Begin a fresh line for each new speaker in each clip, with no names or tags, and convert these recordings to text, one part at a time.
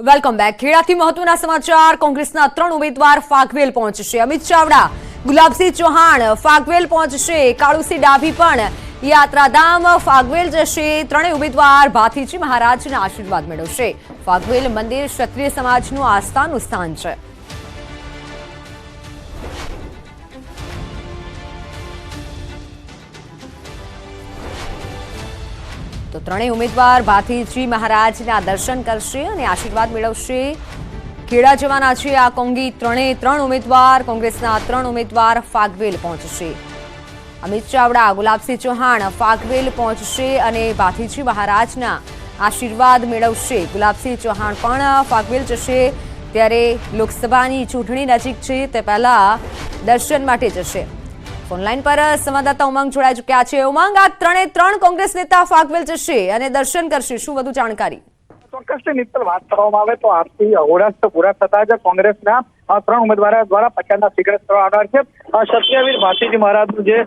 Welcome back. ખેડાથી મહત્વના સમાચાર. કોંગ્રેસના 3 ઉમેદવાર ફાગવેલ પહોંચશે. અમિત ચાવડા, ગુલાબસિંહ ચૌહાણ ફાગવેલ પહોંચશે. કાળુસિંહ ડાભી પણ યાત્રાધામ ફાગવેલ જશે. 3 ઉમેદવાર ભાથીજી મહારાજના આશીર્વાદ મેળવશે. ફાગવેલ મંદિર ક્ષત્રિય સમાજનું આસ્થાનું સ્થાન છે. તો 3 ઉમેદવાર ભાથીજી મહારાજના દર્શન કરશે અને આશીર્વાદ મેળવશે. ખેડા જવાના છે આ કોંગી 3 ઉમેદવાર. કોંગ્રેસના 3 ઉમેદવાર ફાગવેલ પહોંચશે. અમિત ચાવડા, ગુલાબસિંહ ચૌહાણ ફાગવેલ પહોંચશે અને ભાથીજી મહારાજના આશીર્વાદ મેળવશે. ગુલાબસિંહ ચૌહાણ પણ ફાગવેલ જશે. ત્યારે લોકસભાની ચૂંટણી નજીક છે, તે પહેલા દર્શન માટે જશે. ઓનલાઈન પર સંવાદદાતા ઉમંગ જોડાઈ ચૂક્યા છે. ઉમંગ, આ 3 કોંગ્રેસ નેતા ફાગવેલ જશે અને દર્શન કરશે, શું વધુ જાણકારી?
ચોક્કસથી મિત્ર, વાત કરવામાં આવે તો આજથી અહોરાષ્ટ્ર પૂરા થતા જ કોંગ્રેસના 3 ઉમેદવારો દ્વારા પ્રચારના સ્વીકાર કરવામાં આવ્યા છે. ક્ષત્રિયવીર ભાથીજી મહારાજનું જે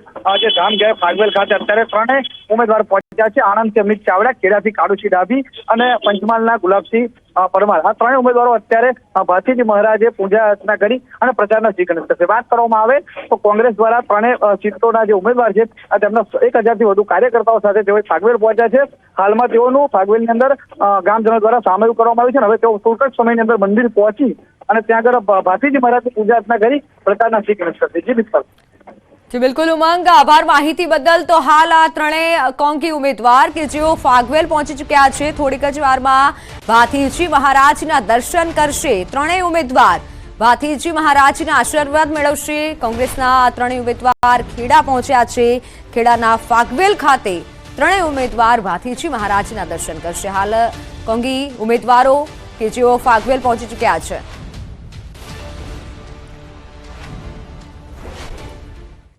ધામ ગયા ફાગવેલ ખાતે અત્યારે 3 ઉમેદવાર પહોંચ્યા છે. આણંદથી અમિત ચાવડા, ખેડાથી કાળુસિંહ ડાભી અને પંચમહાલના ગુલાબસિંહ પરમાર. આ 3 ઉમેદવારો અત્યારે ભાથીજી મહારાજે પૂજા અર્ચના કરી અને પ્રચારના સ્વીકાર કરશે. વાત કરવામાં આવે તો કોંગ્રેસ દ્વારા 3 સીટોના જે ઉમેદવાર છે તેમના 1000 થી વધુ કાર્યકર્તાઓ સાથે તેઓ ફાગવેલ પહોંચ્યા છે. હાલમાં તેઓનું ફાગવેલની અંદર ગામજનો દ્વારા સામેલ કરવામાં આવ્યું છે. હવે તેઓ ટૂંક જ સમયની અંદર મંદિર પહોંચી અને ત્યાં આગળ ભાથીજી મહારાજની પૂજા અર્ચના કરી પ્રચારના સ્વીકાર કરશે. જી મિત્ર.
જી બિલકુલ ઉમંગ, આભાર માહિતી બદલ. તો હાલ આ 3 કોંગી ઉમેદવાર કે જેઓ ફાગવેલ પહોંચી ચૂક્યા છે, થોડીક જ વારમાં ભાથીજી મહારાજના દર્શન કરશે. 3 ઉમેદવાર ભાથીજી મહારાજના આશીર્વાદ મેળવશે. કોંગ્રેસના 3 ઉમેદવાર ખેડા પહોંચ્યા છે. ખેડાના ફાગવેલ ખાતે 3 ઉમેદવાર ભાથીજી મહારાજના દર્શન કરશે. હાલ કોંગી ઉમેદવારો કે જેઓ ફાગવેલ પહોંચી ચૂક્યા છે.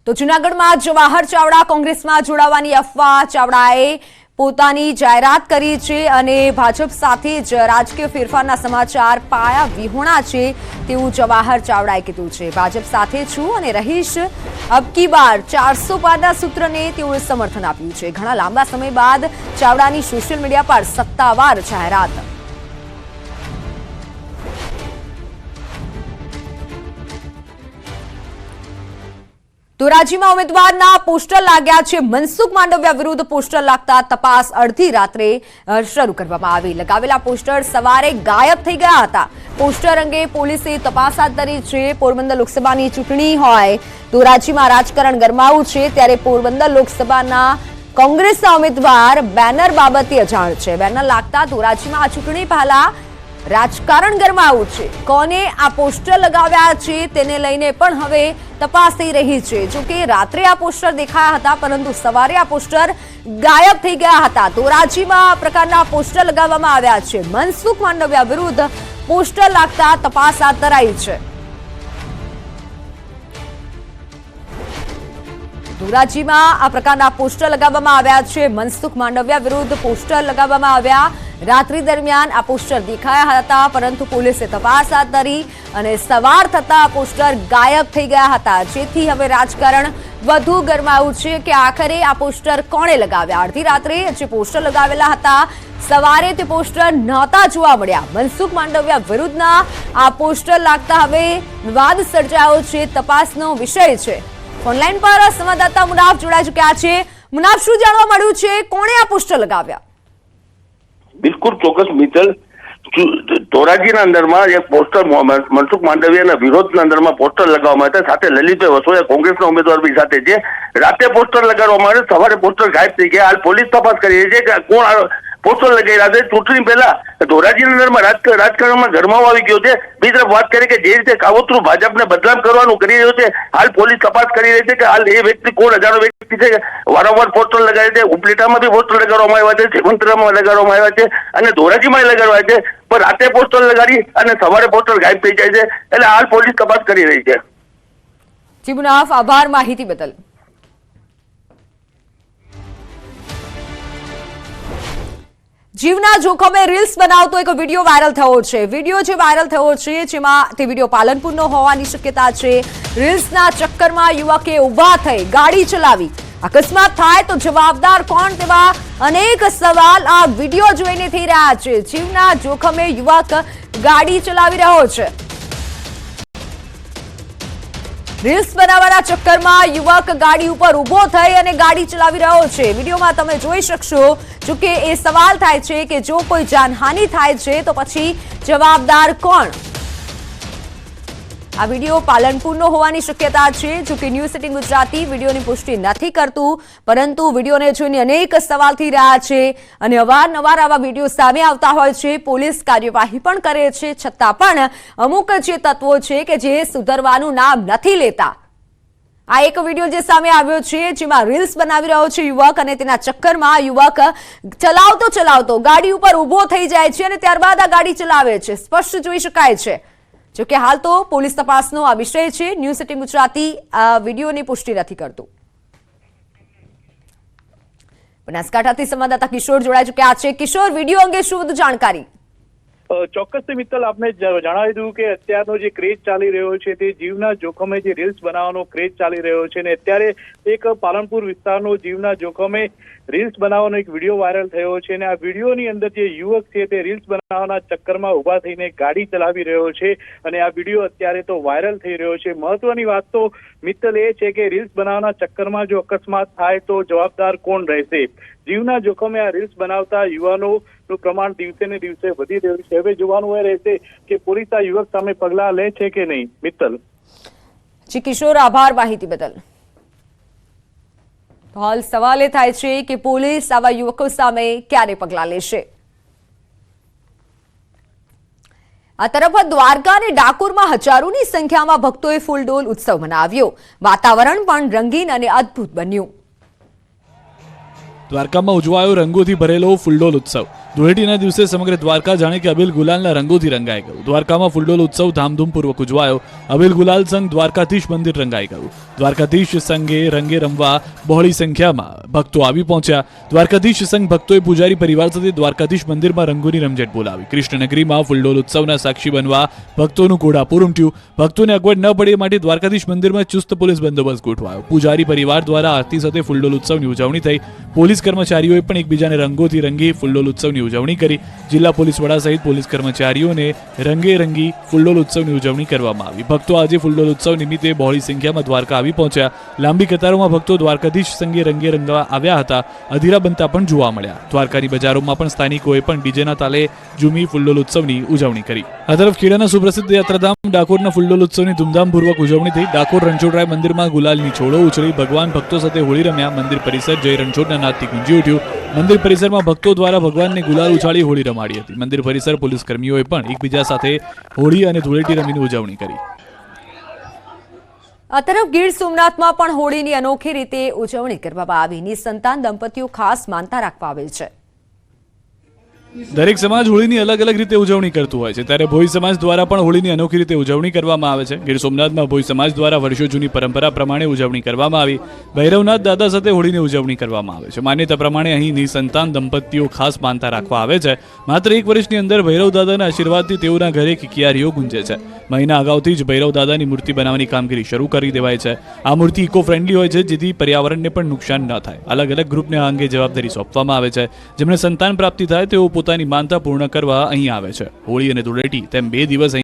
તો જૂનાગઢમાં જવાહર ચાવડા કોંગ્રેસમાં જોડાવાની અફવા. ચાવડાએ પોતાની જાહેરાત કરી છે અને ભાજપ સાથે જ રાજકીય ફેરફારના સમાચાર પાયા વિહોણા છે તેવું જવાહર ચાવડાએ કીધું છે. ભાજપ સાથે છું અને રહીશ. અબકી બાર 400 પારના સૂત્રને તેઓએ સમર્થન આપ્યું છે. ઘણા લાંબા સમય બાદ ચાવડાની સોશિયલ મીડિયા પર સત્તાવાર જાહેરાત. ધોરાજીમાં ઉમેદવારના પોસ્ટર લાગ્યા છે. મનસુખ માંડવિયા વિરુદ્ધ પોસ્ટર લાગતા તપાસ અડધી રાત્રે શરૂ કરવામાં આવી. લગાવેલા પોસ્ટર સવારે ગાયબ થઈ ગયા હતા. પોસ્ટર અંગે પોલીસે તપાસ હાથ ધરી છે. પોરબંદર લોકસભાની ચૂંટણી હોય, ધોરાજીમાં રાજકારણ ગરમાવું છે, ત્યારે પોરબંદર લોકસભાના કોંગ્રેસના ઉમેદવાર બેનર બાબતે અજાણ છે. બેનર લાગતા ધોરાજીમાં આ ચૂંટણી પહેલા રાજકારણ ગરમાવું છે. કોને આ પોસ્ટર લગાવ્યા છે તેને લઈને પણ હવે તપાસ થઈ રહી છે. જોકે રાત્રે આ પોસ્ટર દેખાયા હતા, પરંતુ સવારે આ પોસ્ટર ગાયબ થઈ ગયા હતા. ધોરાજીમાં આ પ્રકારના પોસ્ટર લગાવવામાં આવ્યા છે. મનસુખ માંડવિયા વિરુદ્ધ પોસ્ટર લાગતા તપાસ હાથ ધરાઈ છે. ધોરાજીમાં આ પ્રકારના પોસ્ટર લગાવવામાં આવ્યા છે. મનસુખ માંડવિયા વિરુદ્ધ પોસ્ટર લગાવવામાં આવ્યા. રાત્રિ દરમિયાન આ પોસ્ટર દેખાયા હતા, પરંતુ પોલીસે તપાસ હાથ ધરી અને સવાર થતા આ પોસ્ટર ગાયબ થઈ ગયા હતા. જેથી હવે રાજકારણ વધુ ગરમાયું છે કે આખરે આ પોસ્ટર કોણે લગાવ્યા. અડધી રાત્રે જે પોસ્ટર લગાવેલા હતા, સવારે તે પોસ્ટર નહોતા જોવા મળ્યા. મનસુખ માંડવિયા વિરુદ્ધના આ પોસ્ટર લાગતા હવે વિવાદ સર્જાયો છે. તપાસનો વિષય છે. ઓનલાઈન પર સંવાદદાતા મુનાફ જોડાઈ ચૂક્યા છે. મુનાફ, શું જાણવા મળ્યું છે? કોણે આ પોસ્ટર લગાવ્યા?
બિલકુલ ચોક્કસ મિત્તલ, ધોરાજીના અંદરમાં એક પોસ્ટર મનસુખ માંડવિયાના વિરોધના અંદરમાં પોસ્ટર લગાવવામાં હતા. સાથે લલિતભાઈ વસોયા કોંગ્રેસના ઉમેદવાર બી સાથે છે. રાતે પોસ્ટર લગાડવામાં આવે, સવારે પોસ્ટર ગાયબ થઈ ગયા. હાલ પોલીસ તપાસ કરી રહી છે કે કોણ પોસ્ટર લગાવી રહ્યા છે. ચૂંટણી પહેલા ધોરાજીના અંદરમાં રાજકારણમાં ગરમાવો આવી ગયો છે. બીજી તરફ વાત કરી કે જે રીતે કાવતરું ભાજપને બદનામ કરવાનું કરી રહ્યો છે, હાલ પોલીસ તપાસ કરી રહી છે કે હાલ એ વ્યક્તિ કોણ અજાણો વ્યક્તિ છે. વારંવાર પોસ્ટર લગાવે છે. ઉપલેટામાં બી પોસ્ટર લગાડવામાં આવ્યા છે, સેવંતરામાં લગાડવામાં આવ્યા છે અને ધોરાજીમાં લગાડવા છે. પણ રાતે પોસ્ટર લગાડી અને સવારે પોસ્ટર ગાયબ થઈ જાય છે. એટલે હાલ પોલીસ તપાસ કરી રહી છે.
જી મુનાફ, આભાર માહિતી બદલ. જીવના જોખમે રીલ્સ બનાવતો એક વિડીયો વાયરલ થયો છે. વિડીયો જે વાયરલ થયો છે જેમાં તે વિડીયો પાલનપુરનો હોવાની શક્યતા છે. રીલ્સના ચક્કરમાં યુવકે ઊભા થઈ ગાડી ચલાવી અકસ્માત થાય તો જવાબદાર કોણ તેવા અનેક સવાલ આ વિડીયો જોઈને થઈ રહ્યા છે। જીવના જોખમે યુવક ગાડી ચલાવી રહ્યો છે। રીલ્સ બનાવવાના ચક્કરમાં યુવક ગાડી ઉપર ઊભો થઈ અને ગાડી ચલાવી રહ્યો છે। વિડીયોમાં તમે જોઈ શકશો। જો કે એ સવાલ થાય છે કે જો કોઈ જાનહાનિ થાય છે તો પછી જવાબદાર કોણ? આ વિડીયો પાલનપુરનો હોવાની શક્યતા છે। જો કે ન્યૂઝ 18 ગુજરાતી વિડીયોની પુષ્ટિ નથી કરતું, પરંતુ વિડીયોને જોઈને અનેક સવાલ થઈ રહ્યા છે અને અવારનવાર આવા વિડીયો સામે આવતા હોય છે। પોલીસ કાર્યવાહી પણ કરે છે, છતાં પણ અમુક જે તત્વો છે કે જે સુધરવાનું નામ નથી લેતા। આ એક વિડીયો જે સામે આવ્યો છે જેમાં રીલ્સ બનાવી રહ્યો છે યુવક અને તેના ચક્કરમાં યુવક ચલાવતો ગાડી ઉપર ઊભો થઈ જાય છે અને ત્યારબાદ આ ગાડી ચલાવે છે। સ્પષ્ટ જોઈ શકાય છે। જો કે હાલ તો પોલીસ તપાસનો આ વિષય છે। ન્યૂઝ 18 ગુજરાતી આ વિડીયોની પુષ્ટિ નથી કરતું। બનાસકાંઠાથી સંવાદદાતા કિશોર જોડાઈ ચૂક્યા છે। કિશોર, વિડીયો અંગે શું વધુ જાણકારી?
ચોક્કસથી મિત્તલ, આપને જણાવી દઉં કે અત્યારનો જે ક્રેઝ ચાલી રહ્યો છે તે જીવના જોખમે જે રીલ્સ બનાવવાનો ક્રેઝ ચાલી રહ્યો છે અને અત્યારે એક પાલનપુર વિસ્તારનો જીવના જોખમે રીલ્સ બનાવવાનો એક વિડીયો વાયરલ થયો છે અને આ વિડીયોની અંદર જે યુવક છે તે રીલ્સ બનાવવાના ચક્કરમાં ઉભા થઈને ગાડી ચલાવી રહ્યો છે અને આ વિડીયો અત્યારે તો વાયરલ થઈ રહ્યો છે। મહત્વની વાત તો મિત્તલ એ છે કે રીલ્સ બનાવવાના ચક્કરમાં જો અકસ્માત થાય તો જવાબદાર કોણ રહેશે? જીવના જોખમે આ રીલ્સ બનાવતા યુવાનોનું પ્રમાણ દિવસે ને દિવસે વધી રહ્યું છે। હવે જોવાનું એ રહેશે કે પોલીસ આ યુવક સામે પગલાં લે છે કે નહીં। મિત્તલ।
જી કિશોર, આભાર માહિતી બદલ। હાલ સવાલ એ થાય છે કે પોલીસ આવા યુવકો સામે ક્યારે પગલાં લેશે? આ તરફ દ્વારકા અને ડાકોરમાં હજારોની સંખ્યામાં ભક્તોએ ફૂલડોલ ઉત્સવ મનાવ્યો। વાતાવરણ પણ રંગીન અને અદ્ભુત બન્યું।
દ્વારકામાં ઉજવાયો રંગોથી ભરેલો ફૂલડોલ ઉત્સવ। ધૂળેટીના દિવસે સમગ્ર દ્વારકા જાણે કે અબીલ ગુલાલના રંગોથી રંગાઈ ગયું। દ્વારકામાં ફૂલડોલ ઉત્સવ ધામધૂમપૂર્વક ઉજવાયો। અબીલ ગુલાલ સંઘ દ્વારકાધીશ મંદિર રંગાઈ ગયું। દ્વારકાધીશ સંઘે રંગે રમવા બહોળી સંખ્યામાં ભક્તો આવી પહોંચ્યા। દ્વારકાધીશ સંઘ ભક્તોએ પૂજારી પરિવાર સાથે દ્વારકાધીશ મંદિરમાં રંગોની રમઝટ બોલાવી। કૃષ્ણનગરીમાં ફૂલડોલ ઉત્સવના સાક્ષી બનવા ભક્તોનું ઘોડાપુર ઉમટ્યું। ભક્તોને અગવડ ન પડે માટે દ્વારકાધીશ મંદિરમાં ચુસ્ત પોલીસ બંદોબસ્ત ગોઠવાયો। પૂજારી પરિવાર દ્વારા આરતી સાથે ફૂલડોલ ઉત્સવની ઉજવણી થઈ। પોલીસ કર્મચારીઓએ પણ એકબીજાને રંગોથી રંગી ફૂલડોલ ઉત્સવની ઉજવણી કરી। જિલ્લા પોલીસ વડા સહિત પોલીસ કર્મચારીઓને રંગે રંગી ફૂલડોલ ઉત્સવની ઉજવણી કરવામાં આવી। ભક્તો આજે ફૂલડોલ ઉત્સવ નિમિત્તે બહોળી સંખ્યામાં દ્વારકા આવી પહોંચ્યા। લાંબી કતારોમાં ભક્તો દ્વારકાધીશ સંઘે રંગે રંગવા આવ્યા હતા। અધીરા બનતા પણ જોવા મળ્યા। દ્વારકાની બજારોમાં પણ સ્થાનિકોએ પણ ડીજેના તાલે ઝૂમી ફૂલડોલ ઉત્સવની ઉજવણી કરી। આ તરફ ખેડાના સુપ્રસિદ્ધ યાત્રાધામ ડાકોરના ફૂલડોલ ઉત્સવની ધૂમધામપૂર્વક ઉજવણી થઈ। ડાકોર રણછોડરાય મંદિરમાં ગુલાલની છોડો ઉછળી ભગવાન ભક્તો સાથે હોળી રમ્યા। મંદિર પરિસર જય રણછોડના નાદથી ગુંજી ઉઠ્યું। મંદિર પરિસરમાં ભક્તો દ્વારા ભગવાનને ગુલાલ ઉછાળી હોળી રમાડી હતી। મંદિર પરિસર પોલીસ કર્મીઓએ પણ એકબીજા સાથે હોળી અને ધૂળેટી રમીને ઉજવણી કરી।
આ તરફ ગીર સોમનાથમાં પણ હોળીની અનોખી રીતે ઉજવણી કરવામાં આવી। નિસંતાન દંપતીઓ ખાસ માનતા રાખવા આવેલ છે।
દરેક સમાજ હોળીની અલગ અલગ રીતે ઉજવણી કરતું હોય છે, ત્યારે ભોઈ સમાજ દ્વારા પણ હોળીની અનોખી રીતે ઉજવણી કરવામાં આવે છે। ગીર સોમનાથમાં ભોઈ સમાજ દ્વારા વર્ષો જૂની પરંપરા પ્રમાણે ઉજવણી કરવામાં આવી। ભૈરવનાથ દાદા સાથે હોળીની ઉજવણી કરવામાં આવે છે। માન્યતા પ્રમાણે અહીં નિસંતાન દંપતીઓ ખાસ માનતા રાખવા આવે છે। માત્ર 1 વર્ષની અંદર ભૈરવ દાદાના આશીર્વાદથી તેઓના ઘરે કિકિયારીઓ ગુંજે છે। મહિના અગાઉથી જ ભૈરવ દાદાની મૂર્તિ બનાવવાની કામગીરી શરૂ કરી દેવાય છે। આ મૂર્તિ ઇકો ફ્રેન્ડલી હોય છે, જેથી પર્યાવરણને પણ નુકસાન ન થાય। અલગ અલગ ગ્રુપને આ અંગે જવાબદારી સોંપવામાં આવે છે। જેમને સંતાન પ્રાપ્તિ થાય તેઓ પોતાની માનતા પૂર્ણ કરવા અહીં આવે છે। હોળી અને ધૂળેટી તેમ 2 દિવસ